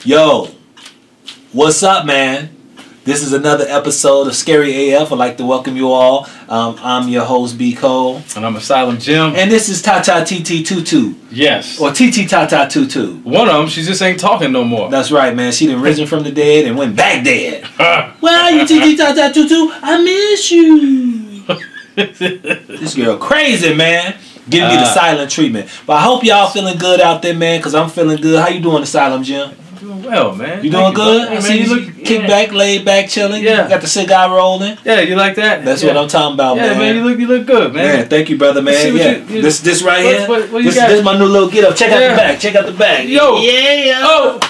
Yo, what's up, man? This is another episode of Scary AF. I'd like to welcome you all. I'm your host, B. Cole. And I'm Asylum Jim. And this is Tata TT Tutu. Yes. Or TT Tata Tutu. One of them, she just ain't talking no more. That's right, man. She done risen from the dead and went back dead. Where are you, TT Tata Tutu? I miss you. This girl crazy, man. Giving me the silent treatment. But I hope y'all feeling good out there, man, because I'm feeling good. How you doing, Asylum Jim? I'm doing well, man. You doing good? Hey, I see you look kick back, laid back, chilling. Yeah. Got the cigar rolling. Yeah, you like that? That's what I'm talking about, man. Yeah, man, you look good, man. Man, thank you, brother, man. Yeah. This right here. What you got? This my new little get up. Check out the back. Check out the back. Yo. Yeah. Oh.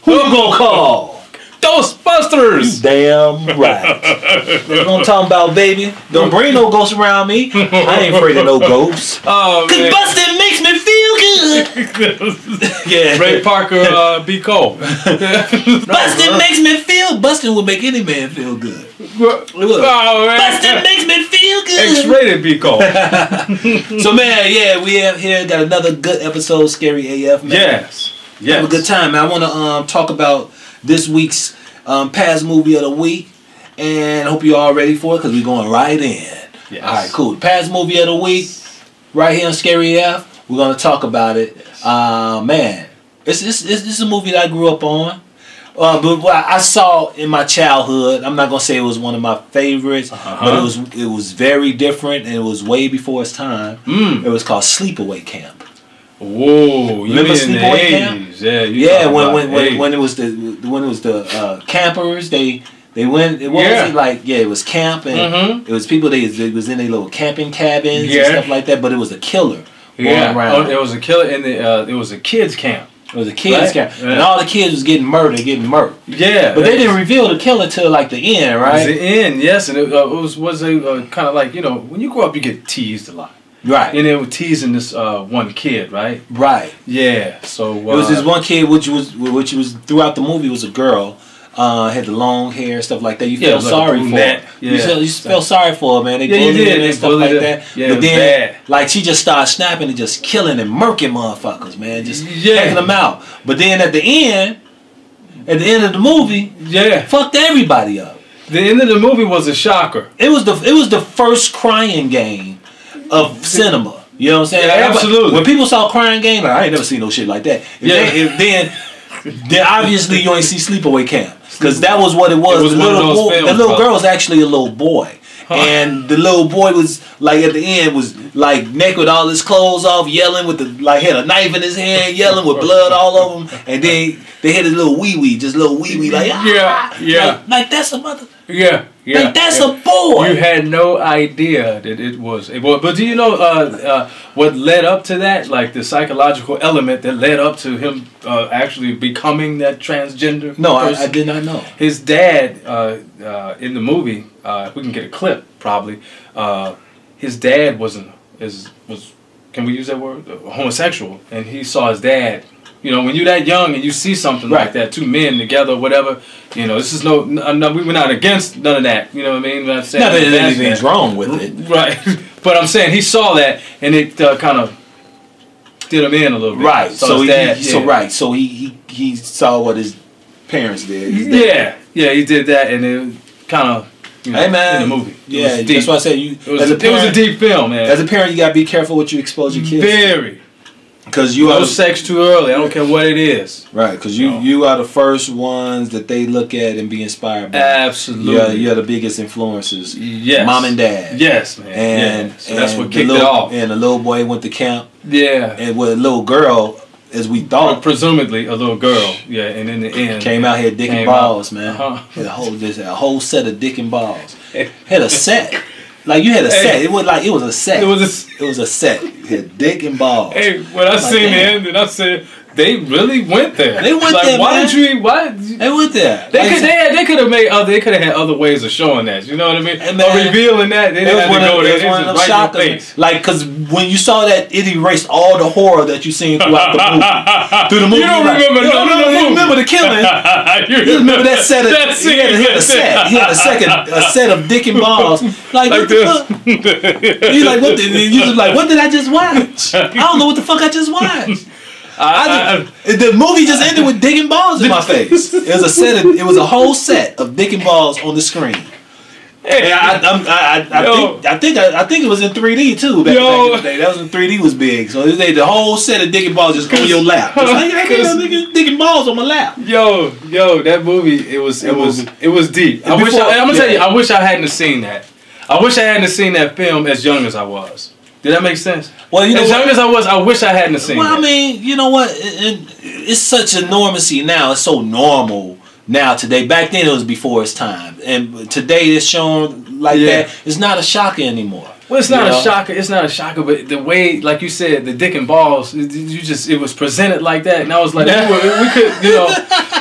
Who you gonna call? Ghostbusters. Damn right. That's what I'm talking about, baby. Don't bring no ghosts around me. I ain't afraid of no ghosts. Oh, man. Cause busting makes me feel good. Yeah. Ray Parker, B. Cole. Busting makes me feel. Busting will make any man feel good. Oh, man. Busting makes me feel good. X-rated B. Cole. So, man, yeah, we have here got another good episode of Scary AF, man. Yes. Have a good time, man. I want to talk about this week's past movie of the week, and I hope you're all ready for it because we're going right in. Yes. All right, cool. Past movie of the week, right here on Scary AF. We're going to talk about it. Man, it's a movie that I grew up on. But what I saw in my childhood, I'm not gonna say it was one of my favorites, but it was very different and it was way before its time. It was called Sleepaway Camp. Whoa, you remember mean in the Sleepaway 80s? Camp? Yeah, when it was the campers, they went. It was camp and it was people. They was in their little camping cabins and stuff like that. But it was a killer going around. It was a killer in the. It was a kids camp. It was a kids camp, and all the kids was getting murked. Yeah, but they didn't reveal the killer till like the end, right? It was the end, yes, and it was a kind of like, you know, when you grow up you get teased a lot, right? And they were teasing this one kid, right? Right. Yeah. So it was this one kid, which was throughout the movie was a girl. Had the long hair, stuff like that. You felt sorry for her. You felt sorry for her, man. They bullied her and stuff like that. Yeah, but then, like, she just started snapping and just killing and murking motherfuckers, man. Just taking them out. But then at the end of the movie, fucked everybody up. The end of the movie was a shocker. It was the first crying game of cinema. You know what I'm saying? Yeah, absolutely. When people saw crying game, like, I ain't never seen no shit like that. Then obviously you ain't see Sleepaway Camp. Because that was what it was. The little girl was actually a little boy. And the little boy was, like, at the end, was, like, naked with all his clothes off, yelling with had a knife in his hand, yelling with blood all over him. And then they had his little wee-wee, like, Like, that's a mother. Yeah. Like, that's a boy. You had no idea that it was a boy. But do you know what led up to that? Like the psychological element that led up to him actually becoming that transgender person? I did not know. His dad, in the movie, if we can get a clip, probably, his dad was can we use that word? Homosexual. And he saw his dad. You know, when you're that young and you see something like that, two men together, whatever, you know, this is no, we were not against none of that. You know what I mean? I'm saying, not that anything's wrong with it. Right. But I'm saying he saw that and it kind of did him in a little bit. Right. So he saw what his parents did. Yeah, he did that and it kind of, you know, hey, man, in the movie. Yeah, that's why I said it was a deep film, man. As a parent, you gotta be careful what you expose your kids. Very. Because no sex too early. I don't care what it is. Right, because you are the first ones that they look at and be inspired by. Absolutely. You're the biggest influences. Yes. Mom and dad. Yes, man. And so that's what kicked it off. And the little boy went to camp. Yeah. And with a little girl, as we thought. Presumably a little girl. Yeah, and in the end. Came out here dick and balls, man. Had a whole set of dick and balls. Had a set. Like you had a set. It was a set. It was a set. You had dick and balls. Hey, when I seen the end, and I said they really went there. They went there. Why did you? Why? They went there. They could have had other ways of showing that. You know what I mean? Or revealing that. They didn't have to go there. It was just right in your face. Like, because when you saw that, it erased all the horror that you seen throughout the movie. Through the movie, you don't remember none of the movie. You remember the killing. You remember that set of he had a set. He had a set of dick and balls. Like what the fuck? You like what? You was like, what did I just watch? I don't know what the fuck I just watched. The movie just ended with dick and balls in my face. It was a whole set of dick and balls on the screen. Hey, I think it was in 3D too. Back in the day, that was in 3D was big. So the whole set of dick and balls just on your lap. Just like dick and balls on my lap. Yo, that movie it was deep. I'm gonna tell you, I wish I hadn't seen that. I wish I hadn't seen that film as young as I was. Did that make sense? Well, as young as I was, I wish I hadn't seen. Well, I mean, you know what? It's such enormity now. It's so normal now today. Back then, it was before its time, and today it's shown like that. It's not a shocker anymore. Well, it's not a shocker. It's not a shocker, but the way, like you said, the dick and balls, it was presented like that, and I was like, we could,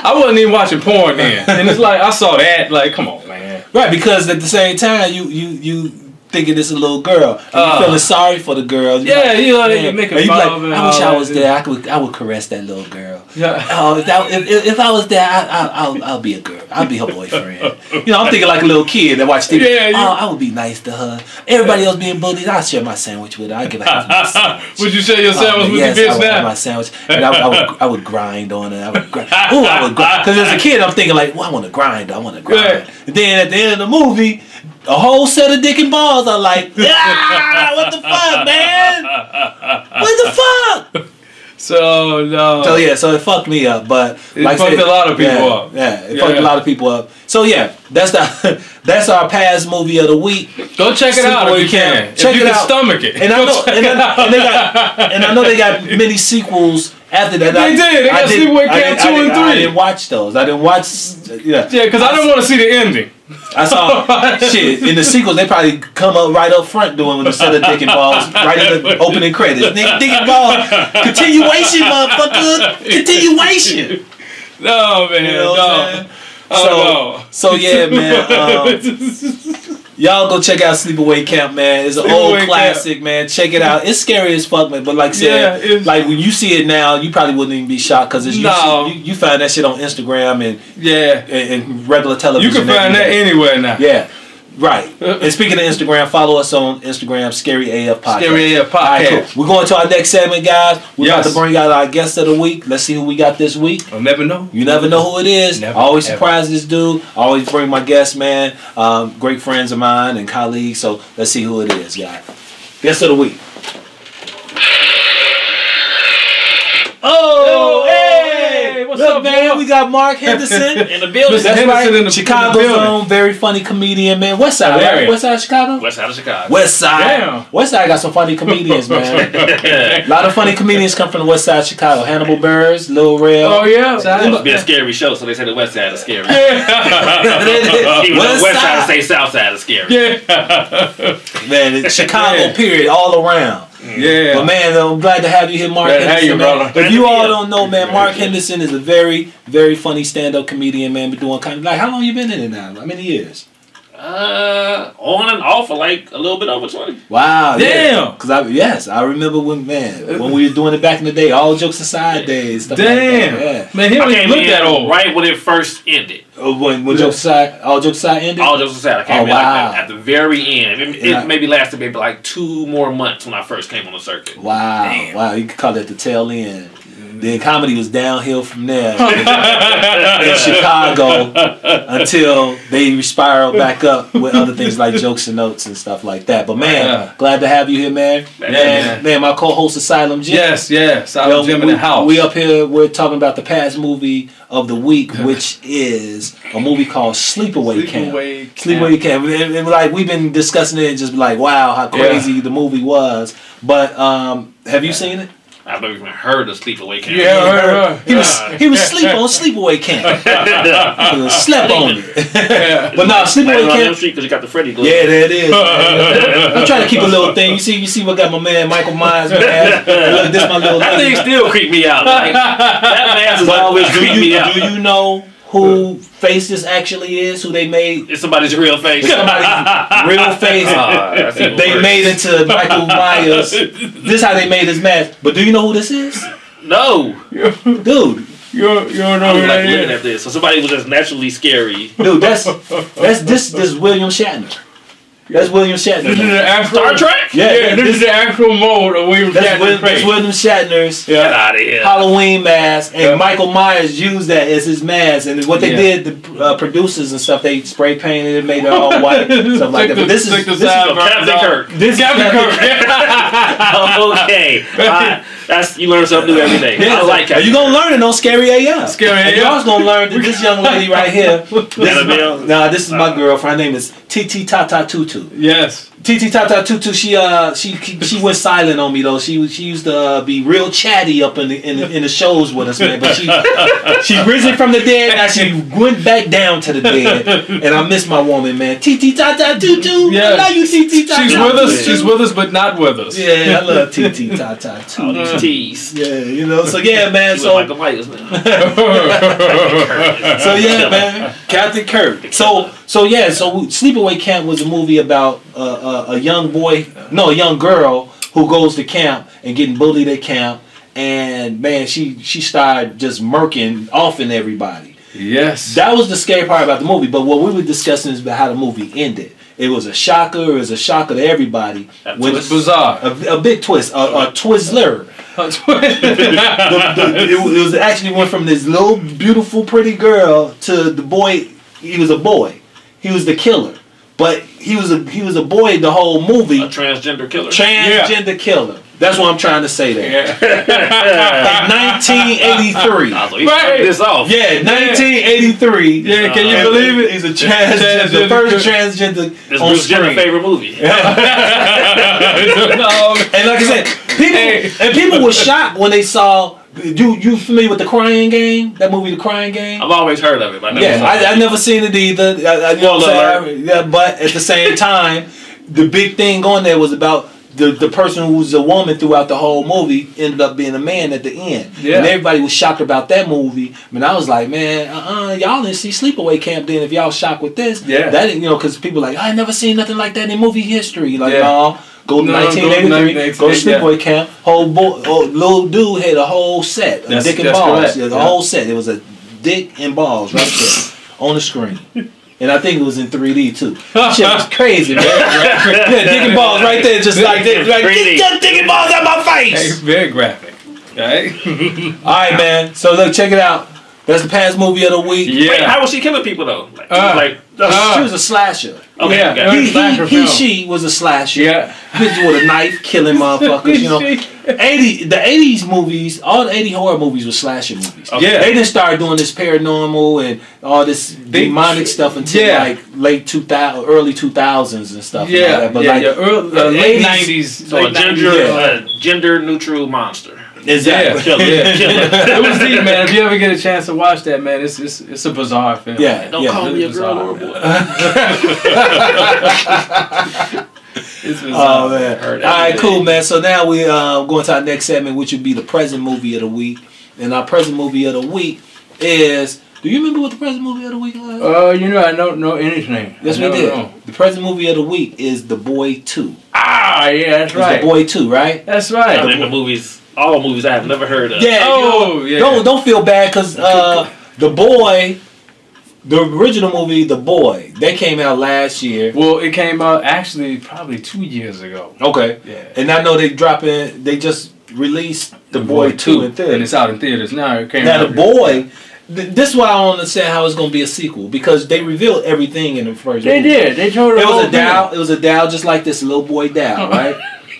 I wasn't even watching porn then, and it's like I saw that, like, come on, man. Right, because at the same time, you thinking it's a little girl, and you feeling sorry for the girl. You making fun of it. I wish I was there. I would caress that little girl. Yeah. Oh, if I was there, I'll be a girl. I'll be her boyfriend. I'm thinking like a little kid that watch TV. Yeah, I would be nice to her. Everybody else being bullied, I'll share my sandwich with her. I'll give her half my sandwich. Would you share your sandwich with the bitch now? I would have my sandwich, and I would grind on it. I would grind. Because as a kid, I'm thinking like, I want to grind. Right. And then at the end of the movie, a whole set of dick and balls are like, what the fuck, man? What the fuck? So it fucked me up, but it fucked a lot of people up. Yeah, it fucked a lot of people up. So that's our past movie of the week. Go check it out if you can. Check it out. Stomach it. And I know they got many sequels after that. They did. They got Sleepaway Camp 2 and 3. I didn't watch those. I didn't watch. Yeah, because I didn't want to see the ending. I saw shit in the sequels. They probably come up right up front doing the set of dick and balls right in the opening credits. Dick and balls continuation, motherfucker. Continuation. No man. So yeah, man. Y'all go check out Sleepaway Camp, man. It's an old classic, man. Check it out. It's scary as fuck, man. But like I said, like when you see it now, you probably wouldn't even be shocked because you find that shit on Instagram and regular television. You can find that anywhere now. Yeah. Right. And speaking of Instagram, follow us on Instagram, Scary AF Podcast. Scary AF Podcast. All right, cool. We're going to our next segment, guys. We're about to bring out our guest of the week. Let's see who we got this week. I'll never know. You never know who it is. I always surprise this dude. I always bring my guests, man. Great friends of mine and colleagues. So let's see who it is, guys. Guest of the week. Oh, hey! What's up, man? We got Marc Henderson in the building. That's right. Chicago's own very funny comedian, man. West Side, right? West Side of Chicago? West Side of Chicago. West Side. Damn. West Side got some funny comedians, man. A lot of funny comedians come from the West Side of Chicago. Hannibal Buress, Lil Rel. Oh, yeah. It must be a scary show, so they say the West Side is scary. Yeah. Even though West Side say South Side is scary. Yeah. Man, Chicago, period, all around. Yeah. But man, I'm glad to have you here, Marc Henderson. If you all don't know, man, Marc Henderson is a very, very funny stand-up comedian, man. Been doing kind of like, how long you been in it now? How many years? On and off for like a little bit over 20. Wow. Damn. Because I remember when we were doing it back in the day, all jokes aside days. Stuff damn. Like that. Yeah. Man, he don't even look that old. Right when it first ended. When jokes aside, all jokes aside ended? All jokes aside. I came in like at the very end. It maybe lasted maybe like 2 more months when I first came on the circuit. Wow. Damn. Wow. You could call it the tail end. Then comedy was downhill from there in Chicago until they spiraled back up with other things like jokes and notes and stuff like that. But man, glad to have you here, man. Man, my co-host Asylum Jim. Yes. Asylum Jim in the house. We up here, we're talking about the past movie of the week, which is a movie called Sleepaway Camp. Sleepaway Camp. And like we've been discussing it and just like, wow, how crazy the movie was. But have you seen it? I've never even heard of Sleepaway Camp. Yeah, he was asleep on Sleepaway Camp. He was slept on it. But no, Sleepaway Camp. Because you got the Freddy glove. Yeah, there it is. I'm trying to keep a little thing. You see what got my man Michael Myers, man. Look, this my little. That thing still creep me out. Like, that mask is always creep me out. Do you know who face this actually is? Who they made? It's somebody's real face. It's somebody's real face. They made into Michael Myers. This is how they made his mask. But do you know who this is? No. Dude. You don't know I was who like looking at this. So somebody was just naturally scary. Dude, this William Shatner. That's William Shatner. This is the actual Star Trek? Yeah, this is the actual mode of William Shatner's That's William Shatner's Get out of here. Halloween mask, and Michael Myers used that as his mask. And what they did, the producers and stuff, they spray painted it, made it all white, stuff like that. But this is Captain Kirk. This is Captain Kirk. Okay. That's you learn something new every day. Yeah, I like Captain you gonna learn it on Scary AF. Scary And AF. you also gonna learn that this young lady right here. This is my girlfriend. Her name is Titi Tata Tutu. Yes. Titi Tata Tutu, she went silent on me though. She used to be real chatty up in the shows with us, man. But she risen from the dead. Now she went back down to the dead, and I miss my woman, man. Titi Tata Tutu, Yeah. I love you, Titi Tata. She's with us. She's with us, but not with us. Yeah, I love Titi Tata All Tutu. these T's. Yeah, So yeah, man. She So Michael Myers, man. So yeah, man, Captain Kirk. So Sleepaway Camp was a movie about a young girl who goes to camp and getting bullied at camp, and man, she started just murking off in everybody. Yes. That was the scary part about the movie. But what we were discussing is about how the movie ended. It was a shocker. It was a shocker to everybody. It's bizarre. A big twist. A Twizzler. It was actually went from this little beautiful pretty girl to the boy. He was a boy. He was the killer, but he was a boy the whole movie. A transgender killer. Transgender killer. That's what I'm trying to say there. Yeah. In 1983. Right. This off. Yeah, 1983. Yeah, can you believe it? He's a transgender. The first transgender This on Bruce Jenner screen. favorite movie. And like I said, people were shocked when they saw. You familiar with The Crying Game? That movie, The Crying Game? I've always heard of it. But I never saw it. I never seen it either. But at the same time, the big thing on there was about the person who was a woman throughout the whole movie ended up being a man at the end. Yeah. And everybody was shocked about that movie. I mean, I was like, man, y'all didn't see Sleepaway Camp then if y'all shocked with this. Yeah. That didn't, because people like, I never seen nothing like that in movie history. Like, no. Go to 1983, go to Sleepaway Camp. Little dude had a whole set, dick and balls. The whole set. It was a dick and balls right there on the screen. And I think it was in 3D too. Shit was crazy, man. Yeah, dick and balls right there, just like this. Like, get dick and balls out my face. Hey, very graphic. Right? All right, man. So look, check it out. That's the past movie of the week. Yeah. Wait, how was she killing people though? She was a slasher. Okay, yeah. She was a slasher. Yeah. With a knife, killing motherfuckers. The 80s movies, all the 80 horror movies were slasher movies. Okay. Yeah. They didn't start doing this paranormal and all this demonic stuff until like late 2000, early 2000s and stuff. Yeah. Like that. But late 90s. So a gender neutral monster. Exactly. Yeah. It was deep, man. If you ever get a chance to watch that, man, it's a bizarre film. Yeah. Don't call me a girl or a boy. Oh man! All right, cool, man. So now we going to our next segment, which would be the present movie of the week. And our present movie of the week is. Do you remember what the present movie of the week was? I don't know anything. Yes, we did. The present movie of the week is The Boy 2. Ah, yeah, that's right. The Boy 2, right? That's right. I remember movies. All the movies I have never heard of. Yeah. Don't feel bad because The Boy. The original movie, The Boy, they came out last year. Well, it came out actually probably 2 years ago. Okay. Yeah. And I know they just released The Boy 2 in theaters. And it's out in theaters now. It came now, out The Boy, this is why I don't understand how it's going to be a sequel. Because they revealed everything in the first movie. They did. They told it was a doll. It was a doll just like this, a little boy doll, right?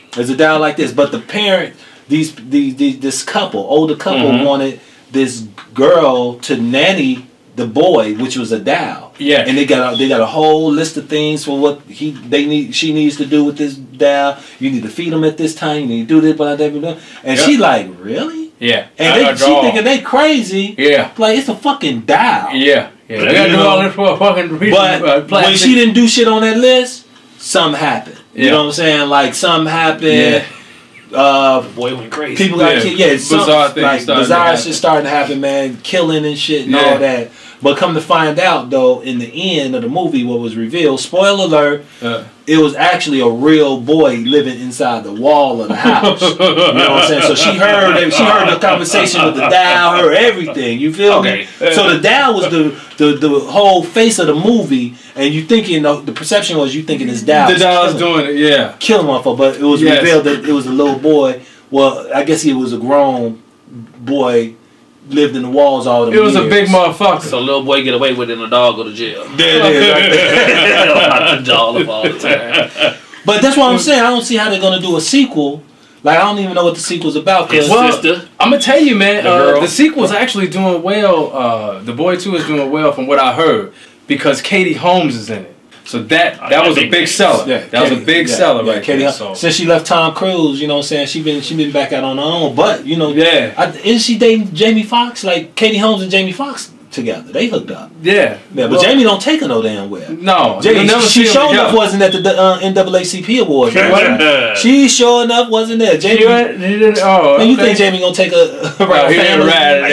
It was a doll like this. But the parent, this older couple wanted this girl to nanny the boy, which was a doll. Yeah. And they got a whole list of things for what she needs to do with this doll. You need to feed him at this time. You need to do this, blah, blah, blah. And she like, really? Yeah. And she thinking they crazy. Yeah. Like, it's a fucking doll. Yeah. They gotta do all this for a fucking reason. But when she didn't do shit on that list, something happened. You know what I'm saying? Like, something happened. Yeah. Boy went crazy. People got killed. Yeah, bizarre things. Like bizarre shit starting to happen, man. Killing and shit and all that. But come to find out, though, in the end of the movie, what was revealed, spoiler alert, it was actually a real boy living inside the wall of the house. You know what I'm saying? So she heard the conversation with the doll, heard everything. You feel me? So the doll was the whole face of the movie, and you thinking the perception was you thinking this doll. The doll's doing it, yeah. Killing motherfucker, but it was revealed that it was a little boy. Well, I guess he was a grown boy. Lived in the walls all the years. It was a big motherfucker. So little boy get away with it and the dog go to jail. There it is, right there. The jaw up all the time. But that's what I'm saying. I don't see how they're gonna do a sequel. Like I don't even know what the sequel's about. Sister. I'm gonna tell you, man. The sequel's actually doing well. The Boy 2 is doing well from what I heard because Katie Holmes is in it. So that was a big seller. Yeah, that was a big seller right Katie, there. So. Since she left Tom Cruise, you know what I'm saying, she been back out on her own. But you know, isn't she dating Jamie Foxx? Like Katie Holmes and Jamie Foxx together, they hooked up. Yeah, but Jamie don't take her no damn well. No, Jamie, she sure enough wasn't at the NAACP Awards. She sure enough wasn't there. Jamie, and you think Jamie gonna take a family? Not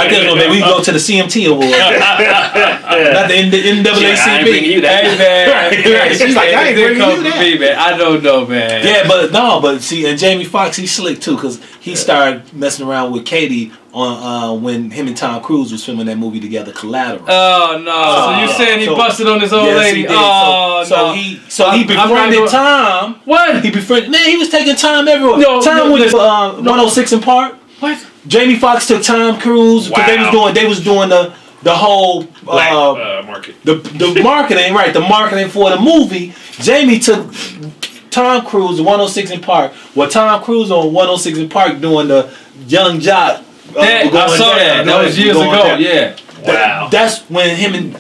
this one, man. We go to the CMT Awards, not the NAACP. She's like, I ain't bringing you that. Man. I don't know, man. Yeah, but see, and Jamie Foxx, he's slick too, cause he started messing around with Katie on when him and Tom Cruise was filming that movie together, Collateral. Oh no! So you saying he busted on his old lady? He did. Oh no! He befriended Tom. What? He befriended? Man, he was taking Tom everywhere. Tom was 106 in Park. What? Jamie Foxx took Tom Cruise because they was doing the whole market. The marketing, right? The marketing for the movie. Jamie took Tom Cruise 106 in Park. Well, Tom Cruise on 106 in Park doing the Young Jock. I saw that. That was years ago. Yeah. Wow. That's when him and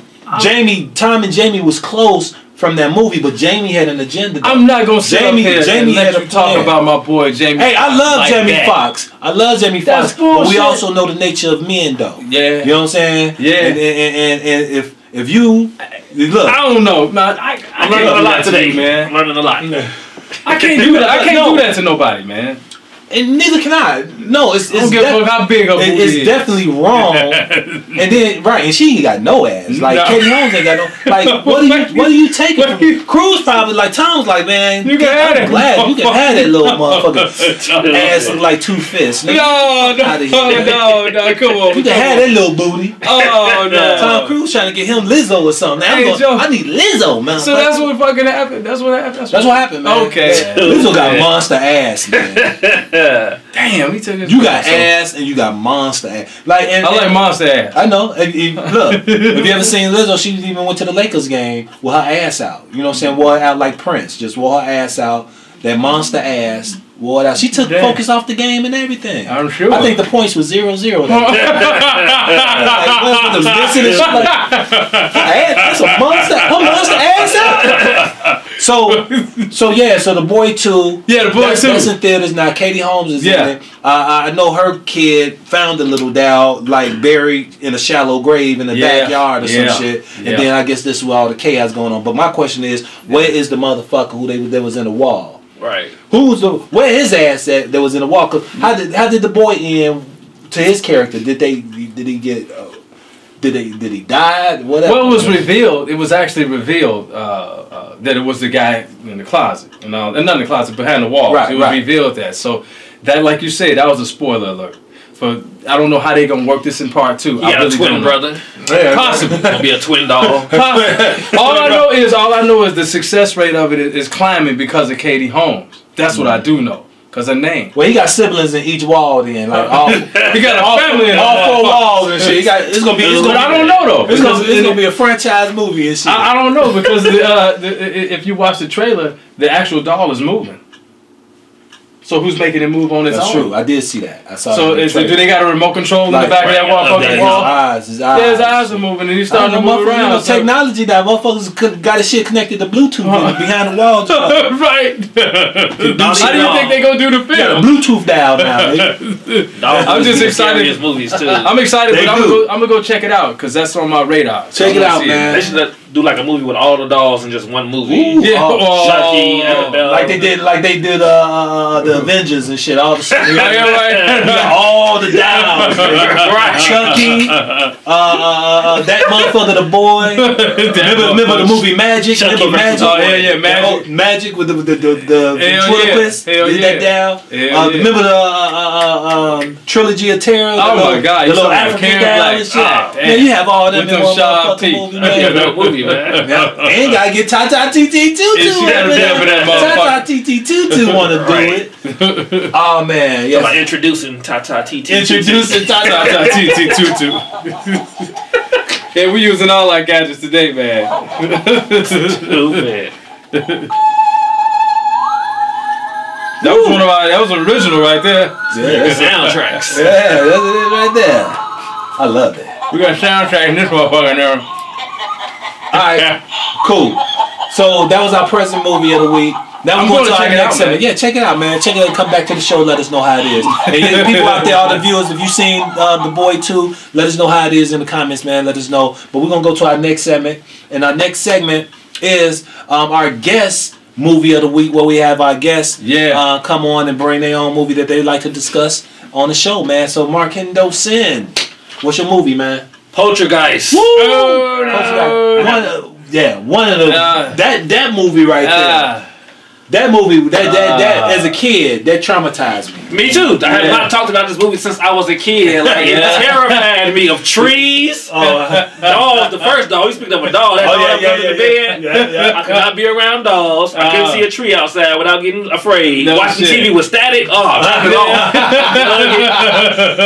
Tom and Jamie was close from that movie, but Jamie had an agenda. I'm not gonna sit up here and let you talk about my boy Jamie. Hey, I love Jamie Foxx. I love Jamie Foxx, but we also know the nature of men, though. Yeah. You know what I'm saying? Yeah. And if you look, I don't know, man. I'm learning a lot today, man. I'm learning a lot. I can't do that. I can't do that to nobody, man. And neither can I. No, it's don't give a fuck how big a booty is. It's definitely wrong. And then and she ain't got no ass. Like Katie Holmes ain't got no. Like what are you taking from Cruise? Probably like Tom's like, man, you can have that. Glad you can have that little motherfucker ass look like 2 fists. No, come on. You can have that little booty. Oh no. Tom Cruise trying to get him Lizzo or something. I need Lizzo, man. So that's what fucking happened. That's what happened, man. Okay. Lizzo got monster ass, man. Damn, he took his. You got ass and you got monster ass. I like monster ass. I know. Look, have you ever seen Lizzo? She even went to the Lakers game with her ass out. You know what I'm saying? Wore it out like Prince. Just wore her ass out. That monster ass. Wore it out. She took focus off the game and everything. I'm sure. I think the points was 0-0. That's a monster. Her monster ass out. So the Boy 2. Yeah, the Boy 2. That's in theaters now. Katie Holmes is in it. I know her kid found a little doll like buried in a shallow grave in the backyard or some shit. And then I guess this is where all the chaos going on. But my question is, where is the motherfucker who that was in the wall? Right. Where his ass at that was in the wall? Cause how did the boy end to his character? Did he die? Whatever. Well, it was revealed. It was actually revealed that it was the guy in the closet, and not in the closet, behind the wall. Right. It was revealed that. So that, like you said, that was a spoiler alert. For I don't know how they gonna work this in part 2. You got a twin brother. Yeah, possible. Gonna be a twin doll. All I know is the success rate of it is climbing because of Katie Holmes. That's what I do know. Cause her name. Well, he got siblings in each wall. Then, like he got a family in all 4 walls and shit. It's gonna be. I don't know though. It's gonna be a franchise movie and shit. I don't know because if you watch the trailer, the actual doll is moving. So who's making it move on its own? That's true. I did see that. I saw. So do they got a remote control in the back of that motherfucking wall? His eyes. Yeah, his eyes are moving and he's starting to move around. You know, technology that motherfuckers got his shit connected to Bluetooth behind the wall. Right. How do you think they gonna do the film? Got a Bluetooth dial now. I'm just excited. Movies too. I'm excited, but I'm gonna go check it out because that's on my radar. Check it out, man. do like a movie with all the dolls in just one movie. Ooh, Chucky, Annabelle. like they did the Avengers and shit. All the shit. All the dolls. Chucky, that motherfucker, the boy. Remember the movie Magic? Chucky remember Magic? Oh yeah, Magic. Magic with the ventriloquist. Did that down. Remember the trilogy of terror? Oh my God! The little African guy and shit. Yeah, you have all them in one motherfucking movie, man. Movie, man. And gotta get Tata TT Tutu. Tata TT Tutu wanna do it. Oh man, yes. About introducing Tata TT. Introducing Tata TT Tutu. Yeah, we using all our gadgets today, man. Stupid. That was that was original right there. Yeah, soundtracks. Yeah, that's it right there. I love it. We got soundtrack in this motherfucker now. Alright, cool. So that was our present movie of the week. Now we're going to our next segment. Yeah, check it out, man. Check it out. Come back to the show. Let us know how it is. And people out there, all the viewers, if you've seen The Boy 2, let us know how it is in the comments, man. Let us know. But we're going to go to our next segment. And our next segment is our guest movie of the week, where we have our guests come on and bring their own movie that they like to discuss on the show, man. So Marc Henderson, what's your movie, man? Poltergeist. Woo! Poltergeist. One of the that movie right there. That movie, that as a kid, that traumatized me. Me too. I have not talked about this movie since I was a kid. Like it terrified me of trees, dolls. The first doll, we speaking of a doll. That doll in the bed. I could not be around dolls. I couldn't see a tree outside without getting afraid. Watching TV with static.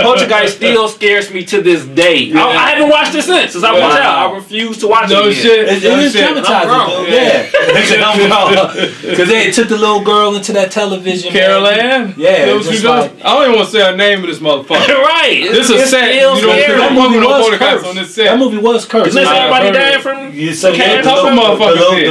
Poltergeist still scares me to this day. I haven't watched it since I was a child. I refuse to watch it again. It is traumatizing. Because they took the little girl into that television. Carol Ann? Yeah. I don't even want to say her name of this motherfucker. Right. This is sad. That movie was cursed. That movie was cursed. Isn't everybody died from the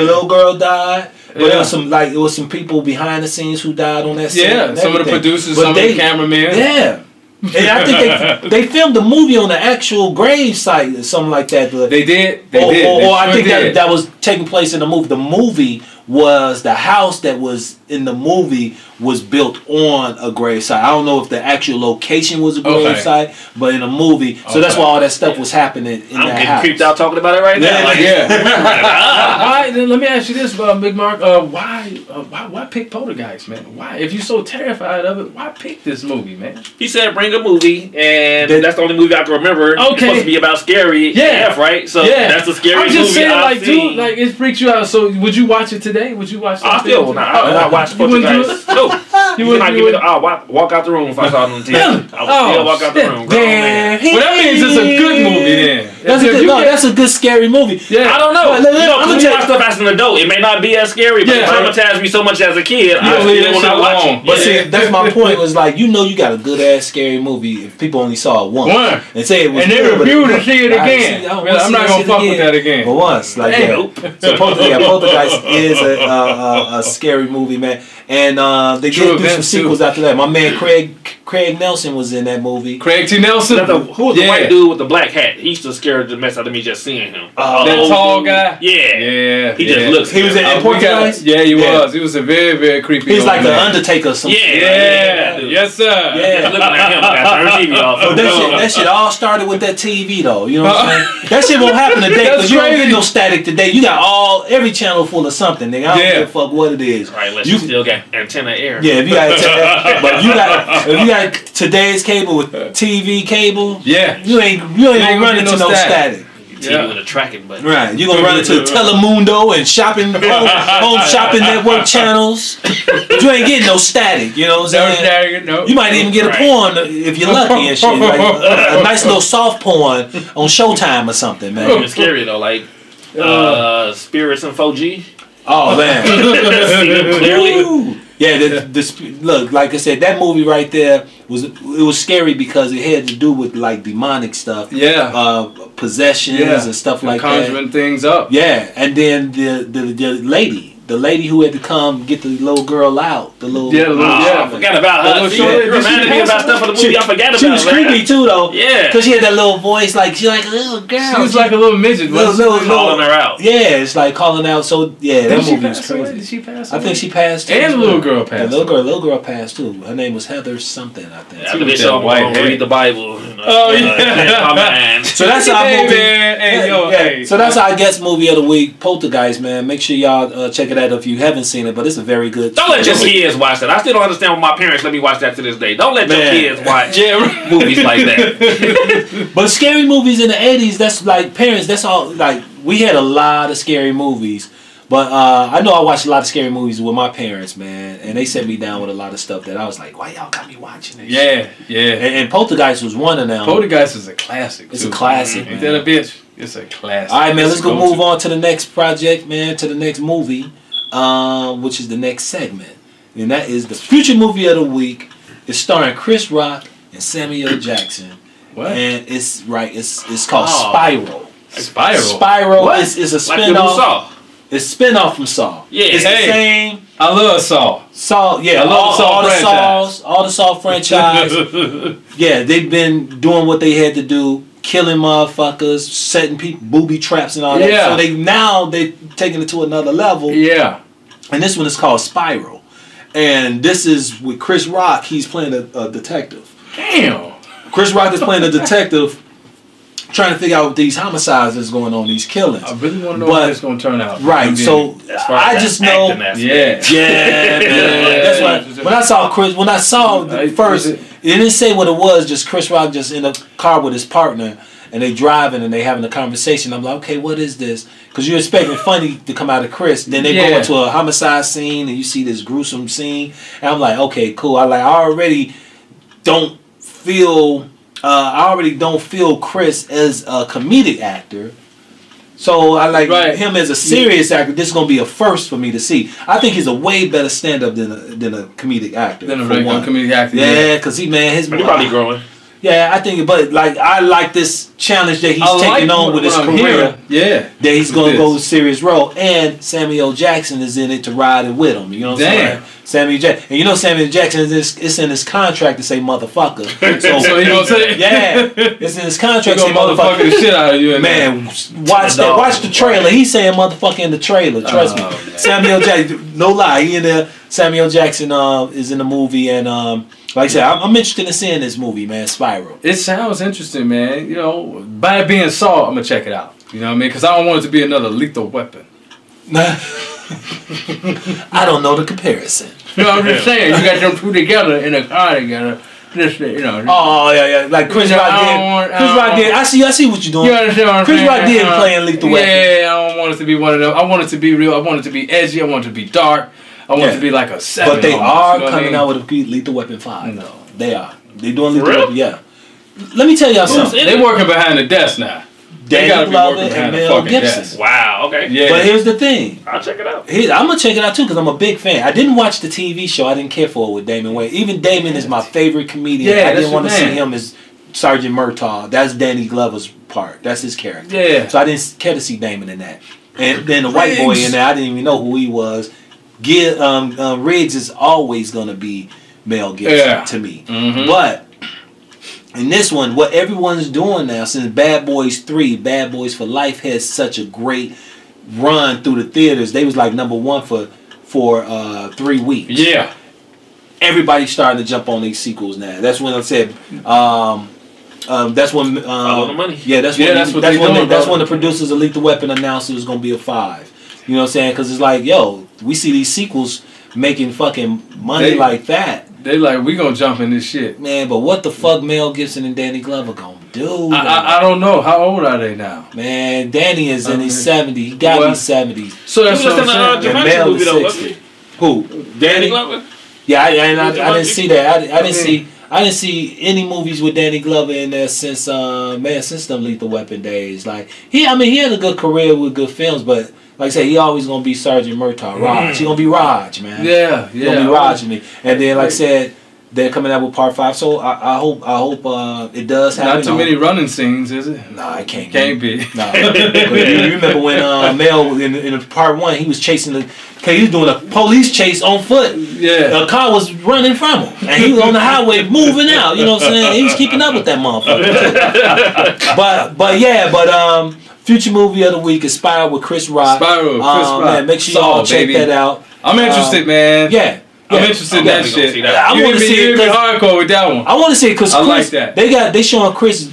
little girl died. But there was some people behind the scenes who died on that set. Yeah, some of the producers, some of the cameramen. Yeah. And I think they filmed the movie on the actual grave site or something like that. But they did. Or I think that was taking place in the movie. The movie was the house that was in the movie was built on a grave site. I don't know if the actual location was a grave site, but in a movie. So that's why all that stuff was happening in that house. I'm getting creeped out talking about it right now. Why? Let me ask you this, Big Mark. Why pick Poltergeist, man? Why? If you're so terrified of it, why pick this movie, man? He said bring a movie, and that's the only movie I can remember. It's supposed to be about scary AF, right? So that's the scariest movie I've seen. Dude, like it freaks you out. So would you watch it today? Would you watch it? I still will not. I will not watch Poltergeist. No. You would not give me I'll walk out the room if I saw it on TV. I would still walk out the room. Well, that means it's a good movie then. That's a good scary movie. Yeah. I don't know. I'm gonna watch stuff as an adult. It may not be as scary, but it traumatized me so much as a kid. I still will not watch it. But see, that's my point. Was like, you got a good ass scary movie if people only saw it once. And say it was. And they refuse to see it again. I'm not gonna fuck with that again. But once, like So Poltergeist is a scary movie, man. And they did do some sequels after that. My man Craig Nelson was in that movie. Craig T. Nelson? Who was the white dude with the black hat? He used to scare the mess out of me just seeing him. That tall guy? Yeah. He just looks. He was in Poltergeist? Yeah, he was. He was a very, very creepy. He's like the Undertaker or something. Yeah. Yes, sir. Yeah. Looking at him, I got her TV off. But that shit all started with that TV though. You know what I'm saying? That shit won't happen today because you don't get no static today. You got every channel full of something, nigga. I don't give a fuck what it is. Right, unless you still got antenna air. Yeah, if you got but if you got today's cable with TV cable, you ain't running into no static. TV with a tracking button. Right, you gonna run into Telemundo and home shopping network channels. You ain't getting no static. You know what I'm saying? No. You might even get a porn if you're lucky and shit. Like a nice little soft porn on Showtime or something, man. It's scary though, like Spirits and 4G. Oh man, see them clearly. Yeah, look, like I said, that movie right there was scary because it had to do with like demonic stuff. Yeah. Possessions and stuff like that. Conjuring things up. Yeah, and then the lady, the lady who had to come get the little girl out. The little I forgot about her. She reminded me about stuff in the movie I forgot about. She was creepy too though. Yeah. Because she had that little voice like she like a little girl. She was like a little midget. Calling her out. Yeah, it's like calling out. So that movie was crazy. Did she pass away? I think she passed too. And the little girl passed. The little girl passed too. Her name was Heather something, I think. After they show me read the Bible. Oh yeah. So that's our movie. Hey. So that's our guest movie of the week, Poltergeist, man. Make sure y'all check it out if you haven't seen it, but it's a very good. Don't let your kids watch that. I still don't understand why my parents let me watch that to this day. Don't let your kids watch movies like that. But scary movies in the 80s, that's like parents, that's all, like we had a lot of scary movies. But I know I watched a lot of scary movies with my parents, man, and they set me down with a lot of stuff that I was like, why y'all got me watching this shit? Yeah. And Poltergeist was one of them. Poltergeist is a classic. It's a classic, man. Ain't that a bitch? It's a classic. All right, man, let's go move on to the next project, man, to the next movie, which is the next segment. And that is the Future Movie of the Week. It's starring Chris Rock and Samuel Jackson. What? And it's called Spiral. Spiral is a spin-off. It's a spin-off from Saw. Yeah. It's the same. I love Saw. Saw, yeah. I love all the Saw franchise. Yeah, they've been doing what they had to do, killing motherfuckers, setting people booby traps and all that. Yeah. So they're taking it to another level. Yeah. And this one is called Spiral. And this is with Chris Rock. He's playing a detective. Damn. Chris Rock is playing a detective trying to figure out what these homicides that's going on, these killings. I really want to know how it's going to turn out. Right. So I just know. Yeah. Man. That's why when I saw the first, it didn't say what it was. Just Chris Rock just in a car with his partner, and they driving and they having a conversation. I'm like, okay, what is this? Because you're expecting funny to come out of Chris. Then they go into a homicide scene and you see this gruesome scene, and I'm like, okay, cool. I already don't feel Chris as a comedic actor. So I like him as a serious actor. This is gonna be a first for me to see. I think he's a way better stand-up than a comedic actor. Than a regular comedic actor. Yeah, because he's probably growing. Yeah, I think, but like I like this challenge that he's taking on with his career. Yeah, that he's gonna go serious role, and Samuel Jackson is in it to ride it with him. You know what I'm saying? Samuel Jackson, and you know Samuel Jackson it's in his contract to say motherfucker. So you know what I'm saying? Yeah, it's in his contract to say motherfucker the shit out of you. Man, watch the trailer. He's saying motherfucker in the trailer. Trust me. Man. Samuel Jackson, no lie, he in there. Samuel Jackson is in the movie, and like I said, I'm interested in seeing this movie, man. Spiral. It sounds interesting, man. You know, by it being Saw, I'm gonna check it out. You know what I mean? Because I don't want it to be another Lethal Weapon. I don't know the comparison. No, I'm just saying, you got them two together in a car together. Just, you know. Oh yeah, like Chris Rock did. I see what you're doing. You understand what I'm saying? Chris Rock did playing Lethal Weapon. Yeah, I don't want it to be one of them. I want it to be real. I want it to be edgy. I want it to be dark. I want it to be like a 7. But they are coming out with a Lethal Weapon 5. No, they are. They doing Lethal Weapon. Yeah. Let me tell y'all something. They working behind the desk now. Danny Glover and Mel Gibson. Desk. Wow. Okay. Yeah. But here's the thing. I'll check it out. I'm gonna check it out too because I'm a big fan. I didn't watch the TV show. I didn't care for it with Damon Wayans. Even Damon is my favorite comedian. Yeah, I didn't want to see him as Sergeant Murtaugh. That's Danny Glover's part. That's his character. Yeah. So I didn't care to see Damon in that. And then the white boy in there, I didn't even know who he was. Riggs is always gonna be Mel Gibson to me. Mm-hmm. But in this one, what everyone's doing now, since Bad Boys 3, Bad Boys for Life has such a great run through the theaters. They was like #1 for 3 weeks. Yeah. Everybody's starting to jump on these sequels now. That's when I said that's when follow the money. Yeah, that's when the producers of Lethal Weapon announced it was gonna be a 5. You know what I'm saying? Because it's like, yo, we see these sequels making fucking money like that. They like, we gonna jump in this shit. Man, but what the fuck Mel Gibson and Danny Glover gonna do? I don't know. How old are they now? Man, Danny is in his 70s. He got to be 70s. So that's what I'm saying. And Mel is 60. Who? Danny Glover? Yeah, I didn't see that. I didn't see any movies with Danny Glover in there since them Lethal Weapon days. Like he had a good career with good films, but like I said, he always gonna be Sergeant Murtaugh. Raj. He gonna be Raj, man. Yeah. He gonna be Raj to me. And then like I said, they're coming out with part 5. So I hope it does happen. Not too many running scenes, is it? Nah, it can't be. Nah. You remember when Mel in part 1 he was chasing he was doing a police chase on foot. Yeah. A car was running from him, and he was on the highway moving out. You know what I'm saying? He was keeping up with that motherfucker. but future movie of the week is Spiral with Chris Rock. Spiral with Chris Rock. Man, make sure y'all check that out. I'm interested, man. Yeah. I'm interested in that shit. I want to see it. Hardcore with that one. I want to see it because Chris, like that. They showing Chris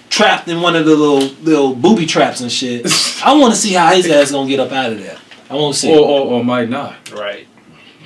trapped in one of the little booby traps and shit. I want to see how his ass gonna get up out of there. I want to see. Or might not. Right.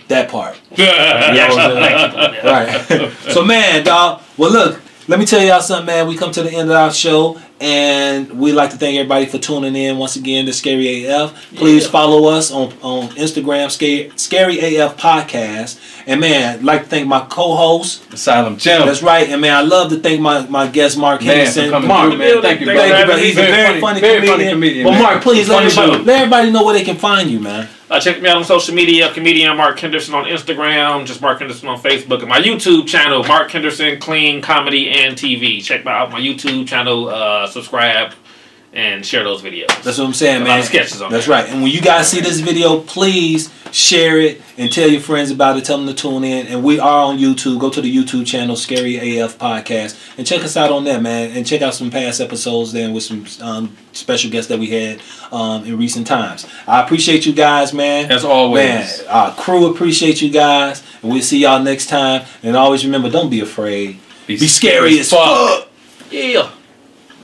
That part. Right. So man, dog. Well, look. Let me tell y'all something, man. We come to the end of our show, and we'd like to thank everybody for tuning in once again to Scary AF. Please follow us on Instagram, Scary AF Podcast. And man, I'd like to thank my co-host, Asylum Jim. That's right. And man, I love to thank my guest, Marc Henderson. Mark, man, thank you, brother. He's a very funny comedian. Well, Mark, please let everybody know where they can find you, man. Check me out on social media, comedian Marc Henderson on Instagram, just Marc Henderson on Facebook, and my YouTube channel, Marc Henderson Clean Comedy and TV. Check out my YouTube channel, subscribe, and share those videos. That's what I'm saying, man. A lot of sketches on That's right. And when you guys see this video, please share it and tell your friends about it. Tell them to tune in. And we are on YouTube. Go to the YouTube channel, Scary AF Podcast, and check us out on there, man. And check out some past episodes then with some special guests that we had in recent times. I appreciate you guys, man. As always. Man, our crew appreciate you guys. And we'll see y'all next time. And always remember, don't be afraid. Be scary as fuck. Yeah.